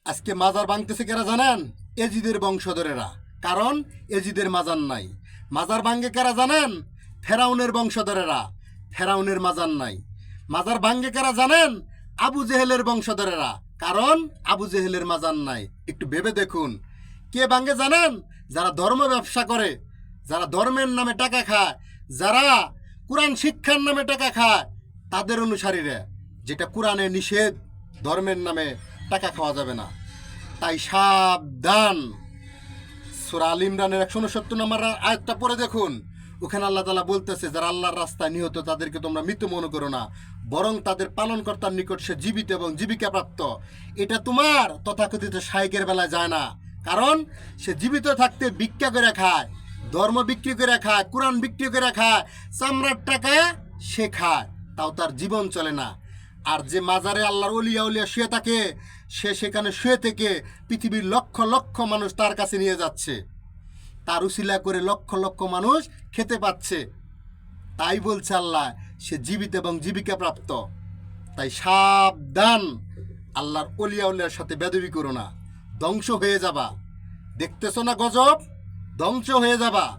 আজকে মাজার ভাঙতেছে কারা জানেন? এজিদের বংশধরেরা। কারণ এজিদের মাজার নাই। মাজার ভাঙ্গে কারা জানেন? ফেরাউনের বংশধরেরা। ফেরাউনের মাজার নাই। মাজার ভাঙ্গে কারা জানেন? আবু জেহেলের বংশধরেরা। কারণ আবু জেহেলের মাজার নাই। একটু ভেবে দেখুন, কে ভাঙ্গে জানেন? যারা ধর্ম ব্যবসা করে, যারা ধর্মের নামে টাকা খায়, যারা কোরআন শিক্ষার নামে টাকা খায়, তাদের অনুসারীরা। যেটা কোরআনে নিষেধ, ধর্মের নামে টাকা খাওয়া যাবে না। তাই সাবধান। সূরা আল ইমরানের ১৬৯ নম্বর আয়াতটা পড়ে দেখুন। ওখানে আল্লাহ তাআলা বলতেছে, যারা আল্লাহর রাস্তায় নিহত তাদেরকে তোমরা মৃত মনে করো না, বরং তাদের পালনকর্তার নিকট সে জীবিত এবং জীবিকা প্রাপ্ত। এটা তোমার তথাকথিত শাইখের বেলায় যায় না। কারণ সে জীবিত থাকতে ভিক্ষা করে খায়, ধর্ম বিক্রি করে খায়, কোরআন বিক্রি করে খায়, চামড়ার টাকা সে খায়, তাও তার জীবন চলে না। আর যে মাজারে আল্লাহর ওলিয়া উলিয়া শুয়ে থাকে, সে সেখানে শুয়ে থেকে পৃথিবীর লক্ষ লক্ষ মানুষ তার কাছে নিয়ে যাচ্ছে, তার উসিলা করে লক্ষ লক্ষ মানুষ খেতে পাচ্ছে। তাই বলছে আল্লাহ, সে জীবিত এবং জীবিকা প্রাপ্ত। তাই সাবধান, আল্লাহর ওলিয়া উলিয়ার সাথে বেদবি করো না, ধ্বংস হয়ে যাবা। দেখতেছো না গজব? ধ্বংস হয়ে যাবা।